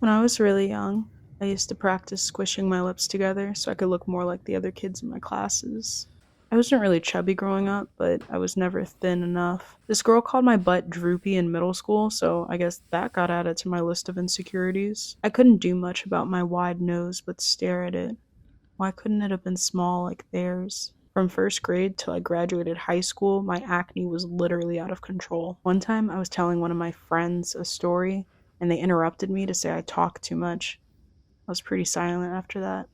When I was really young, I used to practice squishing my lips together so I could look more like the other kids in my classes. I wasn't really chubby growing up, but I was never thin enough. This girl called my butt droopy in middle school, so I guess that got added to my list of insecurities. I couldn't do much about my wide nose but stare at it. Why couldn't it have been small like theirs? From first grade till I graduated high school, my acne was literally out of control. One time, I was telling one of my friends a story, and they interrupted me to say I talked too much. I was pretty silent after that.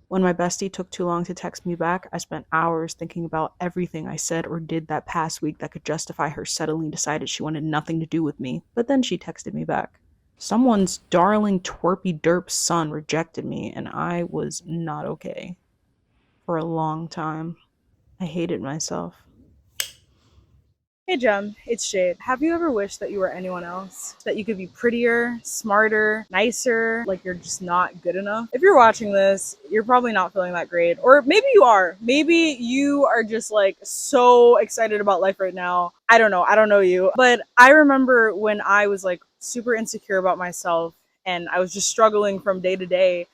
When my bestie took too long to text me back, I spent hours thinking about everything I said or did that past week that could justify her suddenly decided she wanted nothing to do with me. But then she texted me back. Someone's darling twerpy derp son rejected me, and I was not okay. For a long time. I hated myself. Hey Jem, it's Jade. Have you ever wished that you were anyone else? That you could be prettier, smarter, nicer, like you're just not good enough? If you're watching this, you're probably not feeling that great. Or maybe you are. Maybe you are just like so excited about life right now. I don't know. I don't know you. But I remember when I was like super insecure about myself and I was just struggling from day to day,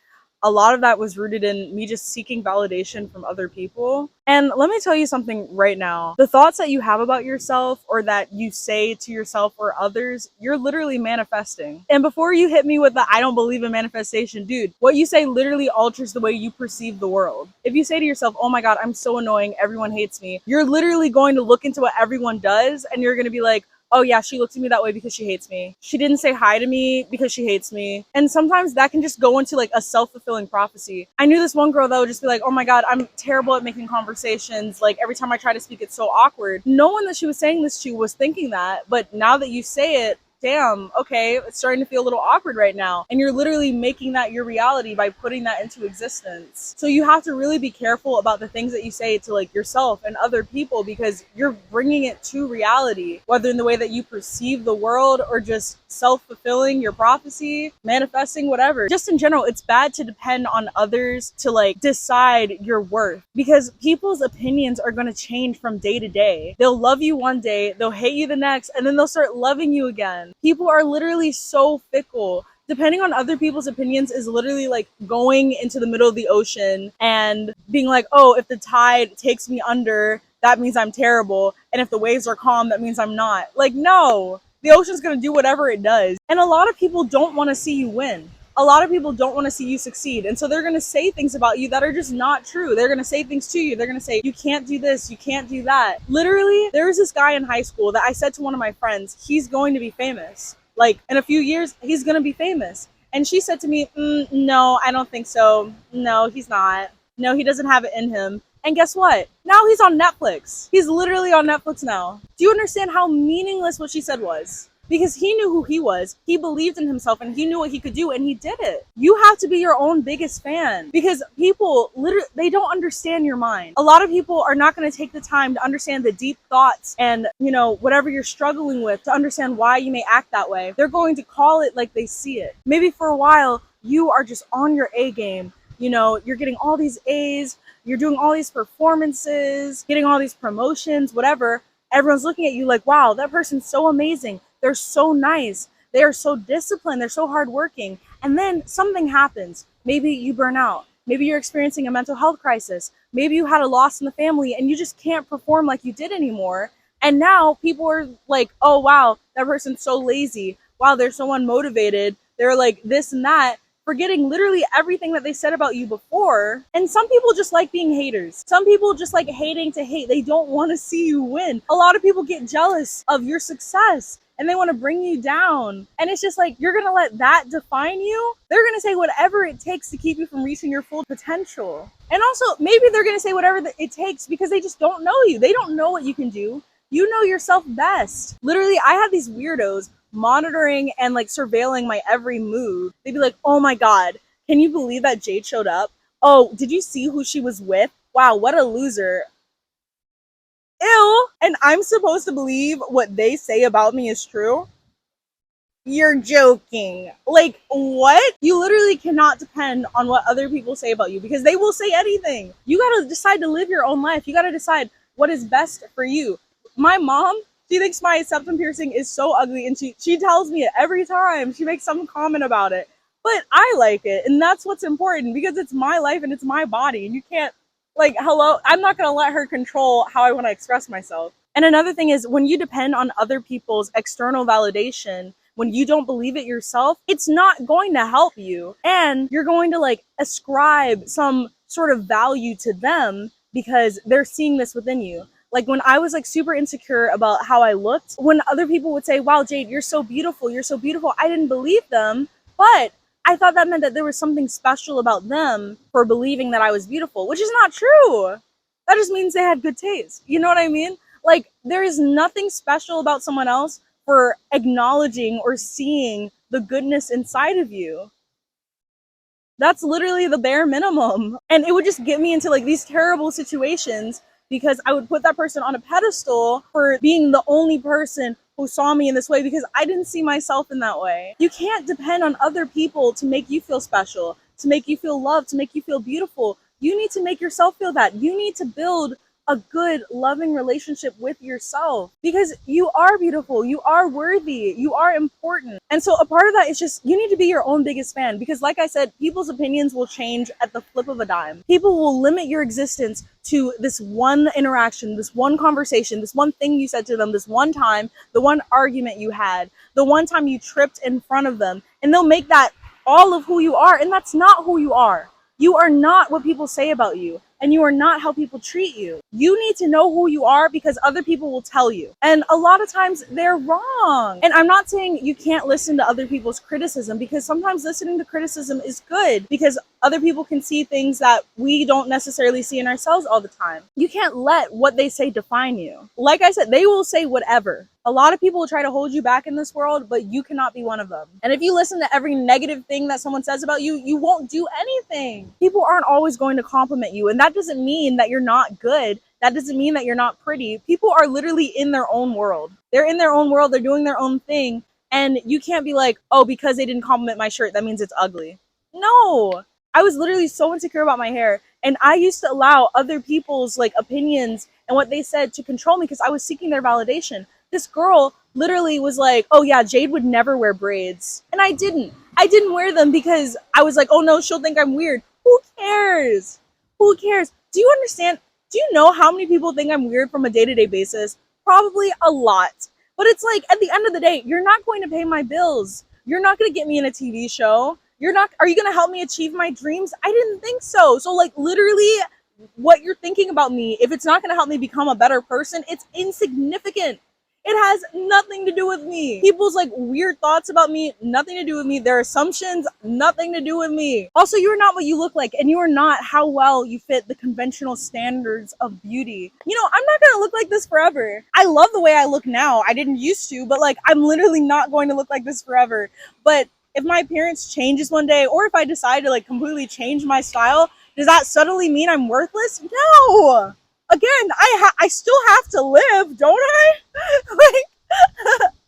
a lot of that was rooted in me just seeking validation from other people. And let me tell you something right now. The thoughts that you have about yourself or that you say to yourself or others, you're literally manifesting. And before you hit me with the I don't believe in manifestation, dude, what you say literally alters the way you perceive the world. If you say to yourself, oh my God, I'm so annoying, everyone hates me, you're literally going to look into what everyone does and you're going to be like, oh yeah, she looked at me that way because she hates me. She didn't say hi to me because she hates me. And sometimes that can just go into like a self-fulfilling prophecy. I knew this one girl that would just be like, oh my God, I'm terrible at making conversations. Like every time I try to speak, it's so awkward. No one that she was saying this to was thinking that. But now that you say it, damn, okay, it's starting to feel a little awkward right now. And you're literally making that your reality by putting that into existence. So you have to really be careful about the things that you say to like yourself and other people because you're bringing it to reality, whether in the way that you perceive the world or just self-fulfilling your prophecy, manifesting, whatever. Just in general, it's bad to depend on others to like decide your worth because people's opinions are going to change from day to day. They'll love you one day, they'll hate you the next, and then they'll start loving you again. People are literally so fickle. Depending on other people's opinions is literally like going into the middle of the ocean and being like, oh, if the tide takes me under, that means I'm terrible. And if the waves are calm, that means I'm not. Like, no, the ocean's going to do whatever it does. And a lot of people don't want to see you win. A lot of people don't want to see you succeed. And so they're going to say things about you that are just not true. They're going to say things to you. They're going to say, you can't do this. You can't do that. Literally, there was this guy in high school that I said to one of my friends, he's going to be famous. Like in a few years, he's going to be famous. And she said to me, no, I don't think so. No, he's not. No, he doesn't have it in him. And guess what? Now he's on Netflix. He's literally on Netflix now. Do you understand how meaningless what she said was? Because he knew who he was, he believed in himself, and he knew what he could do, and he did it. You have to be your own biggest fan because people literally, they don't understand your mind. A lot of people are not going to take the time to understand the deep thoughts and, whatever you're struggling with to understand why you may act that way. They're going to call it like they see it. Maybe for a while, you are just on your A game. You're getting all these A's, you're doing all these performances, getting all these promotions, whatever. Everyone's looking at you like, wow, that person's so amazing. They're so nice. They are so disciplined. They're so hardworking. And then something happens. Maybe you burn out. Maybe you're experiencing a mental health crisis. Maybe you had a loss in the family and you just can't perform like you did anymore. And now people are like, oh, wow, that person's so lazy. Wow, they're so unmotivated. They're like this and that, forgetting literally everything that they said about you before. And some people just like being haters. Some people just like hating to hate. They don't want to see you win. A lot of people get jealous of your success and they want to bring you down. And it's just like, you're going to let that define you? They're going to say whatever it takes to keep you from reaching your full potential. And also, maybe they're going to say whatever it takes because they just don't know you. They don't know what you can do. You know yourself best. Literally, I had these weirdos monitoring and like surveilling my every move. They'd be like, oh my God, can you believe that Jade showed up? Oh, did you see who she was with? Wow, what a loser. Ew. And I'm supposed to believe what they say about me is true? You're joking. Like, what? You literally cannot depend on what other people say about you because they will say anything. You gotta decide to live your own life. You gotta decide what is best for you. My mom, She thinks my septum piercing is so ugly, and she tells me it every time. She makes some comment about it. But I like it, and that's what's important because it's my life and it's my body, and you can't, like, hello, I'm not going to let her control how I want to express myself. And another thing is, when you depend on other people's external validation, when you don't believe it yourself, it's not going to help you. And you're going to like ascribe some sort of value to them because they're seeing this within you. Like when I was like super insecure about how I looked, when other people would say, wow, Jade, you're so beautiful, I didn't believe them, but I thought that meant that there was something special about them for believing that I was beautiful, which is not true. That just means they had good taste. You know what I mean? Like, there is nothing special about someone else for acknowledging or seeing the goodness inside of you. That's literally the bare minimum. And it would just get me into like these terrible situations because I would put that person on a pedestal for being the only person who saw me in this way because I didn't see myself in that way. You can't depend on other people to make you feel special, to make you feel loved, to make you feel beautiful. You need to make yourself feel that. You need to build a good, loving relationship with yourself because you are beautiful, you are worthy, you are important. And so a part of that is just you need to be your own biggest fan because, like I said, people's opinions will change at the flip of a dime. People will limit your existence to this one interaction, this one conversation, this one thing you said to them, this one time, the one argument you had, the one time you tripped in front of them, and they'll make that all of who you are, and that's not who you are. You are not what people say about you, and you are not how people treat you. You need to know who you are because other people will tell you. And a lot of times they're wrong. And I'm not saying you can't listen to other people's criticism because sometimes listening to criticism is good because other people can see things that we don't necessarily see in ourselves all the time. You can't let what they say define you. Like I said, they will say whatever. A lot of people will try to hold you back in this world, but you cannot be one of them. And if you listen to every negative thing that someone says about you, you won't do anything. People aren't always going to compliment you, and that doesn't mean that you're not good. That doesn't mean that you're not pretty. People are literally in their own world. They're in their own world. They're doing their own thing. And you can't be like, oh, because they didn't compliment my shirt, that means it's ugly. No. I was literally so insecure about my hair. And I used to allow other people's like opinions and what they said to control me because I was seeking their validation. This girl literally was like, oh yeah, Jade would never wear braids. And I didn't. I didn't wear them because I was like, oh no, she'll think I'm weird. Who cares? Who cares? Do you understand? Do you know how many people think I'm weird from a day-to-day basis? Probably a lot. But it's like, at the end of the day, you're not going to pay my bills. You're not going to get me in a TV show. Are you going to help me achieve my dreams? I didn't think so. So like literally what you're thinking about me, if it's not going to help me become a better person, it's insignificant. It has nothing to do with me. People's like weird thoughts about me, nothing to do with me. Their assumptions, nothing to do with me. Also, you're not what you look like, and you are not how well you fit the conventional standards of beauty. You know, I'm not gonna look like this forever. I love the way I look now. I didn't used to, but like I'm literally not going to look like this forever. But if my appearance changes one day, or if I decide to like completely change my style, does that suddenly mean I'm worthless? No. Again, I still have to live, don't I?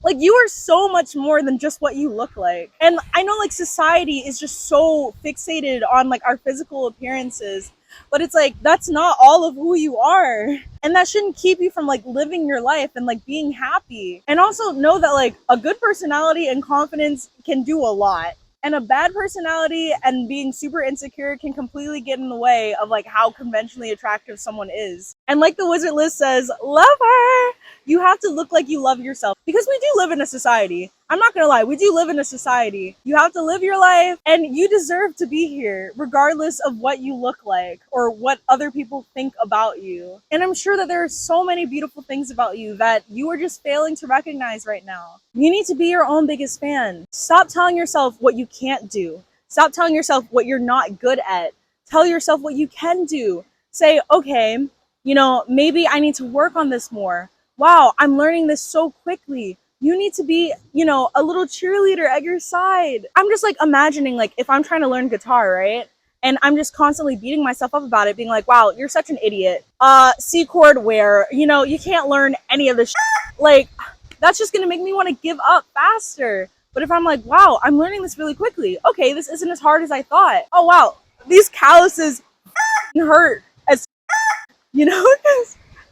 like you are so much more than just what you look like. And I know like society is just so fixated on like our physical appearances, but it's like that's not all of who you are. And that shouldn't keep you from like living your life and like being happy. And also know that like a good personality and confidence can do a lot. And a bad personality and being super insecure can completely get in the way of like how conventionally attractive someone is. And like the Wizard Liz says, love her. You have to look like you love yourself because we do live in a society. I'm not gonna lie, we do live in a society. You have to live your life and you deserve to be here regardless of what you look like or what other people think about you. And I'm sure that there are so many beautiful things about you that you are just failing to recognize right now. You need to be your own biggest fan. Stop telling yourself what you can't do. Stop telling yourself what you're not good at. Tell yourself what you can do. Say, okay, you know, maybe I need to work on this more. Wow, I'm learning this so quickly. You need to be, you know, a little cheerleader at your side. I'm just like imagining like if I'm trying to learn guitar, right? And I'm just constantly beating myself up about it, being like, wow, you're such an idiot. C chord where, you know, you can't learn any of this shit. Like, that's just gonna make me want to give up faster. But if I'm like, wow, I'm learning this really quickly. Okay, this isn't as hard as I thought. Oh wow, these calluses hurt as you know,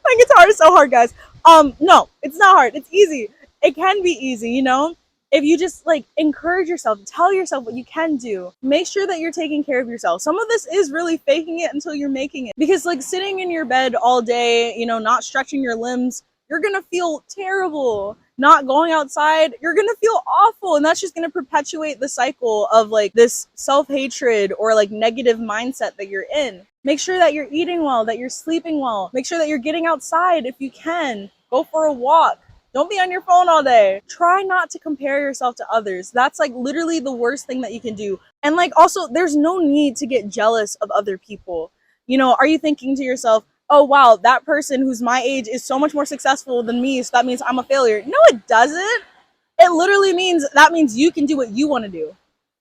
my guitar is so hard, guys. No, it's not hard. It's easy. It can be easy, you know? If you just like encourage yourself, tell yourself what you can do. Make sure that you're taking care of yourself. Some of this is really faking it until you're making it. Because like sitting in your bed all day, you know, not stretching your limbs, you're going to feel terrible. Not going outside, you're going to feel awful, and that's just going to perpetuate the cycle of like this self-hatred or like negative mindset that you're in. Make sure that you're eating well, that you're sleeping well. Make sure that you're getting outside if you can. Go for a walk. Don't be on your phone all day. Try not to compare yourself to others. That's like literally the worst thing that you can do. And like also, there's no need to get jealous of other people. You know, are you thinking to yourself, oh wow, that person who's my age is so much more successful than me, so that means I'm a failure? No, it doesn't. It literally means that means you can do what you want to do.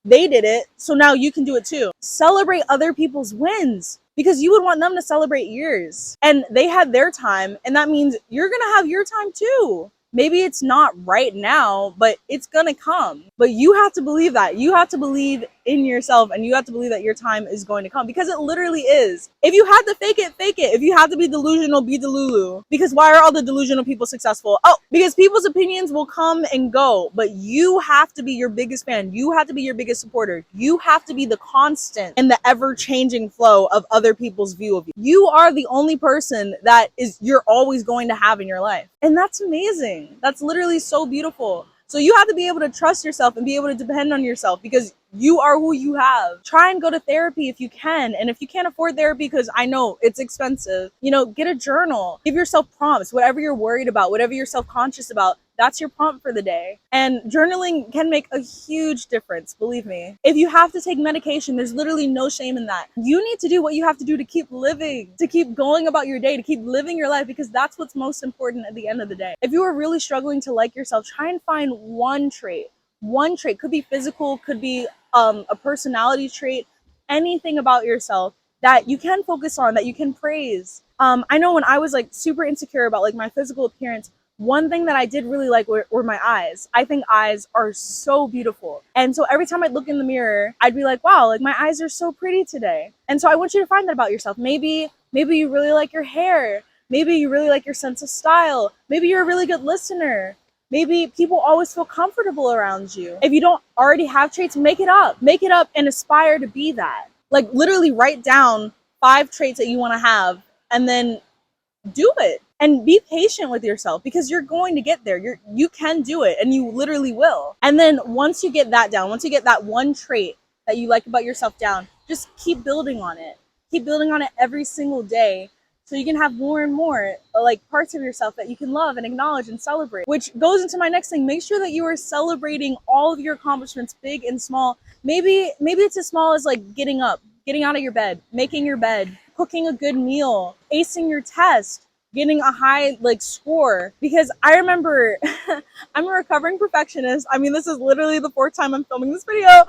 They did it, so now you can do it too. Celebrate other people's wins because you would want them to celebrate yours. And they had their time, and that means you're going to have your time too. Maybe it's not right now, but it's going to come. But you have to believe that. You have to believe in yourself, and you have to believe that your time is going to come because it literally is. If you had to fake it, fake it. If you have to be delusional, be delulu. Because why are all the delusional people successful? Oh, because people's opinions will come and go, but you have to be your biggest fan. You have to be your biggest supporter. You have to be the constant in the ever-changing flow of other people's view of you. You are the only person that you're always going to have in your life. And that's amazing. That's literally so beautiful. So you have to be able to trust yourself and be able to depend on yourself because you are who you have. Try and go to therapy if you can. And if you can't afford therapy, because I know it's expensive, you know, get a journal. Give yourself prompts. Whatever you're worried about, whatever you're self-conscious about, that's your prompt for the day. And journaling can make a huge difference, believe me. If you have to take medication, there's literally no shame in that. You need to do what you have to do to keep living, to keep going about your day, to keep living your life, because that's what's most important at the end of the day. If you are really struggling to like yourself, try and find one trait. One trait, could be physical, could be a personality trait, anything about yourself that you can focus on, that you can praise. I know when I was like super insecure about like my physical appearance, one thing that I did really like were my eyes. I think eyes are so beautiful. And so every time I'd look in the mirror, I'd be like, wow, like my eyes are so pretty today. And so I want you to find that about yourself. Maybe you really like your hair. Maybe you really like your sense of style. Maybe you're a really good listener. Maybe people always feel comfortable around you. If you don't already have traits, make it up. Make it up and aspire to be that. Like literally write down 5 traits that you want to have and then do it. And be patient with yourself because you're going to get there. You can do it and you literally will. And then once you get that down, once you get that one trait that you like about yourself down, just keep building on it. Keep building on it every single day so you can have more and more like parts of yourself that you can love and acknowledge and celebrate. Which goes into my next thing. Make sure that you are celebrating all of your accomplishments, big and small. Maybe it's as small as like getting up, getting out of your bed, making your bed, cooking a good meal, acing your test, getting a high like score. Because I remember I'm a recovering perfectionist. I mean, this is literally the 4th time I'm filming this video.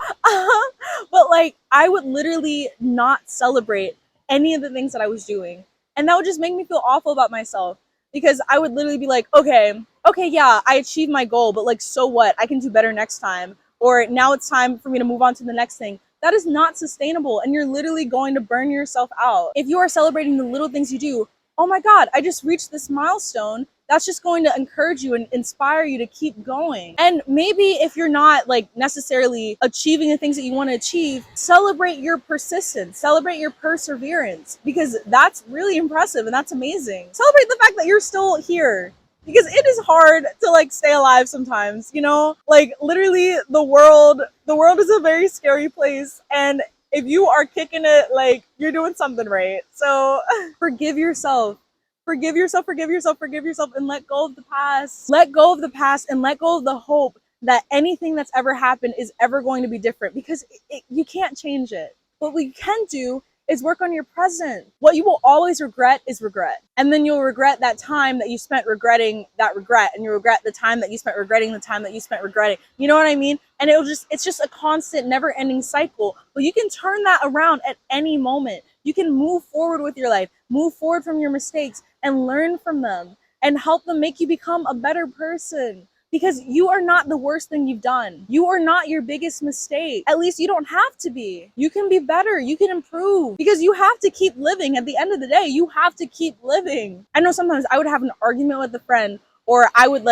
But like I would literally not celebrate any of the things that I was doing. And that would just make me feel awful about myself because I would literally be like, okay, yeah, I achieved my goal, but like, so what? I can do better next time. Or now it's time for me to move on to the next thing. That is not sustainable. And you're literally going to burn yourself out. If you are celebrating the little things you do, oh my God, I just reached this milestone. That's just going to encourage you and inspire you to keep going. And maybe if you're not like necessarily achieving the things that you want to achieve, celebrate your persistence, celebrate your perseverance, because that's really impressive and that's amazing. Celebrate the fact that you're still here. Because it is hard to like stay alive sometimes, you know? Like literally the world is a very scary place, and if you are kicking it, like you're doing something right. So forgive yourself. Forgive yourself, and let go of the past. Let go of the past and let go of the hope that anything that's ever happened is ever going to be different, because you can't change it. What we can do is work on your present. What you will always regret is regret. And then you'll regret that time that you spent regretting that regret, and you'll regret the time that you spent regretting the time that you spent regretting. You know what I mean? And it's just a constant, never-ending cycle. But you can turn that around at any moment. You can move forward with your life, move forward from your mistakes and learn from them and help them make you become a better person. because you are not the worst thing you've done. You are not your biggest mistake. At least you don't have to be. You can be better. You can improve because you have to keep living. At the end of the day, you have to keep living. I know sometimes I would have an argument with a friend, or I would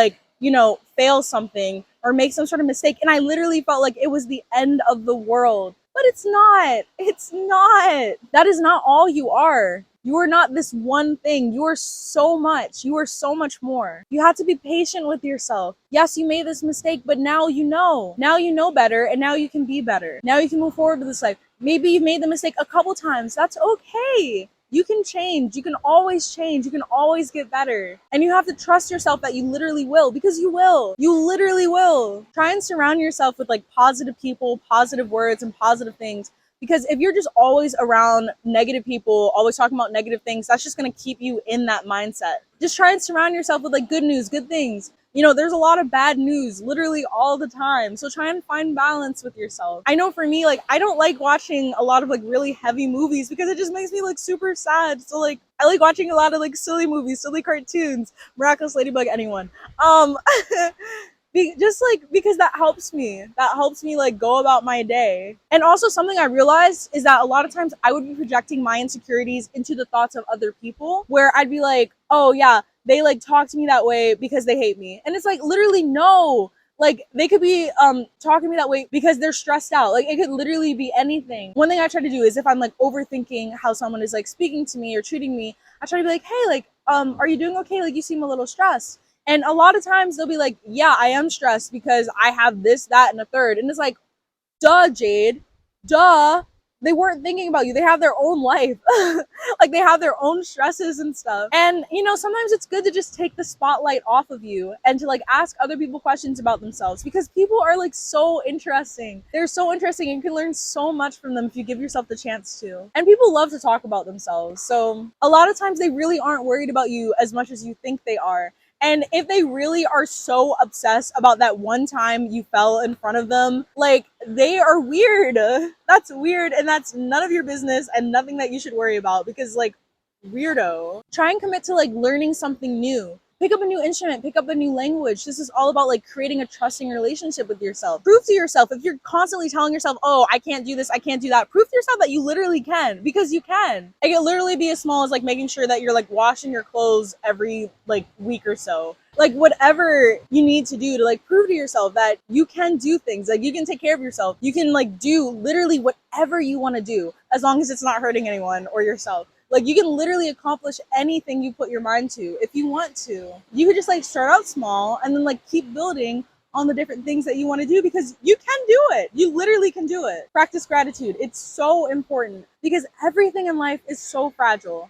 fail something or make some sort of mistake, and I literally felt like it was the end of the world. But it's not. It's not. That is not all you are. You are not this one thing. You are so much. You are so much more. You have to be patient with yourself. Yes, you made this mistake, but now you know. Now you know better, and now you can be better. Now you can move forward with this life. Maybe you made the mistake a couple times. That's okay. You can change. You can always change. You can always get better. And you have to trust yourself that you literally will, because you will. You literally will. Try and surround yourself with positive people, positive words, and positive things. Because if you're just always around negative people, always talking about negative things, that's just going to keep you in that mindset. Just try and surround yourself with good news, good things. There's a lot of bad news literally all the time. So try and find balance with yourself. I know for me, I don't like watching a lot of really heavy movies because it just makes me super sad. So I like watching a lot of silly movies, silly cartoons, Miraculous Ladybug, anyone. Because that helps me. That helps me go about my day. And also something I realized is that a lot of times I would be projecting my insecurities into the thoughts of other people, where I'd be like, oh yeah, they talk to me that way because they hate me. And it's literally no. They could be talking to me that way because they're stressed out. It could literally be anything. One thing I try to do is if I'm overthinking how someone is speaking to me or treating me, I try to be hey, are you doing okay? You seem a little stressed. And a lot of times they'll be like, yeah, I am stressed because I have this, that, and a third. And it's duh, Jade, duh. They weren't thinking about you. They have their own life. They have their own stresses and stuff. And, sometimes it's good to just take the spotlight off of you and to ask other people questions about themselves, because people are so interesting. They're so interesting. You can learn so much from them if you give yourself the chance to. And people love to talk about themselves. So a lot of times they really aren't worried about you as much as you think they are. And if they really are so obsessed about that one time you fell in front of them, they are weird. That's weird, and that's none of your business and nothing that you should worry about, because weirdo. Try and commit to learning something new. Pick up a new instrument, pick up a new language. This is all about creating a trusting relationship with yourself. Prove to yourself, if you're constantly telling yourself, oh, I can't do this, I can't do that, prove to yourself that you literally can, because you can. It can literally be as small as making sure that you're washing your clothes every week or so. Whatever you need to do to prove to yourself that you can do things, you can take care of yourself. You can do literally whatever you want to do, as long as it's not hurting anyone or yourself. You can literally accomplish anything you put your mind to if you want to. You could just start out small and then keep building on the different things that you want to do, because you can do it. You literally can do it. Practice gratitude. It's so important, because everything in life is so fragile.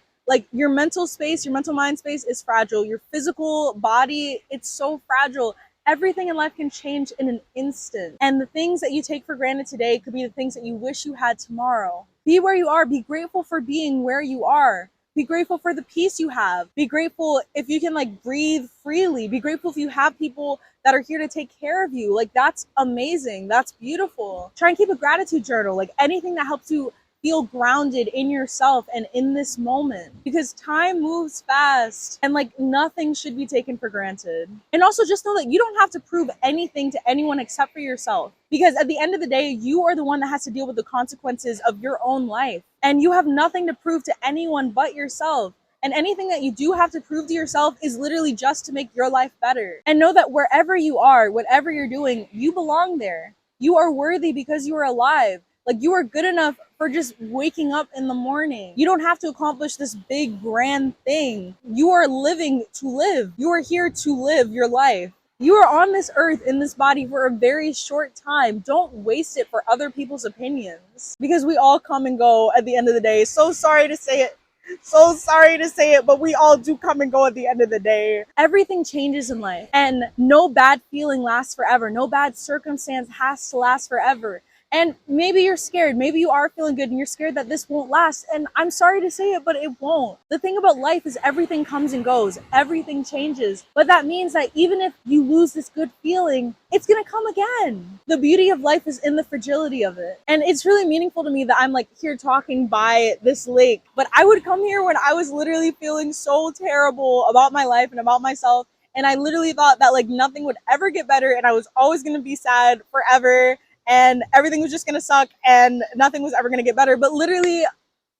Your mental space, your mental mind space is fragile. Your physical body, it's so fragile. Everything in life can change in an instant. And the things that you take for granted today could be the things that you wish you had tomorrow. Be where you are. Be grateful for being where you are. Be grateful for the peace you have. Be grateful if you can breathe freely. Be grateful if you have people that are here to take care of you. That's amazing. That's beautiful. Try and keep a gratitude journal. Anything that helps you feel grounded in yourself and in this moment, because time moves fast and nothing should be taken for granted. And also just know that you don't have to prove anything to anyone except for yourself, because at the end of the day, you are the one that has to deal with the consequences of your own life, and you have nothing to prove to anyone but yourself. And anything that you do have to prove to yourself is literally just to make your life better. And know that wherever you are, whatever you're doing, you belong there. You are worthy because you are alive. You are good enough for just waking up in the morning. You don't have to accomplish this big grand thing. You are living to live. You are here to live your life. You are on this earth in this body for a very short time. Don't waste it for other people's opinions, because we all come and go at the end of the day. So sorry to say it. So sorry to say it, but we all do come and go at the end of the day. Everything changes in life, and no bad feeling lasts forever. No bad circumstance has to last forever. And maybe you're scared. Maybe you are feeling good and you're scared that this won't last. And I'm sorry to say it, but it won't. The thing about life is everything comes and goes. Everything changes. But that means that even if you lose this good feeling, it's going to come again. The beauty of life is in the fragility of it. And it's really meaningful to me that I'm here talking by this lake. But I would come here when I was literally feeling so terrible about my life and about myself. And I literally thought that like nothing would ever get better and I was always going to be sad forever and everything was just going to suck and nothing was ever going to get better. But literally,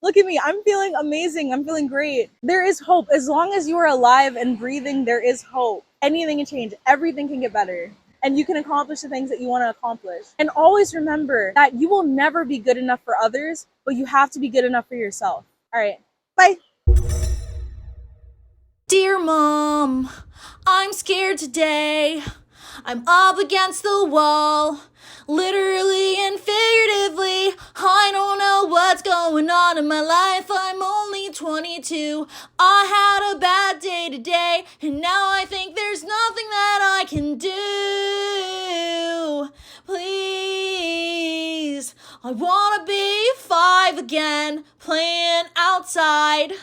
look at me. I'm feeling amazing. I'm feeling great. There is hope. As long as you are alive and breathing, there is hope. Anything can change. Everything can get better. And you can accomplish the things that you want to accomplish. And always remember that you will never be good enough for others, but you have to be good enough for yourself. All right. Bye. Dear Mom, I'm scared today. I'm up against the wall, literally and figuratively. I don't know what's going on in my life. I'm only 22. I had a bad day today, and now I think there's nothing that I can do. Please, I wanna be 5 again, playing outside.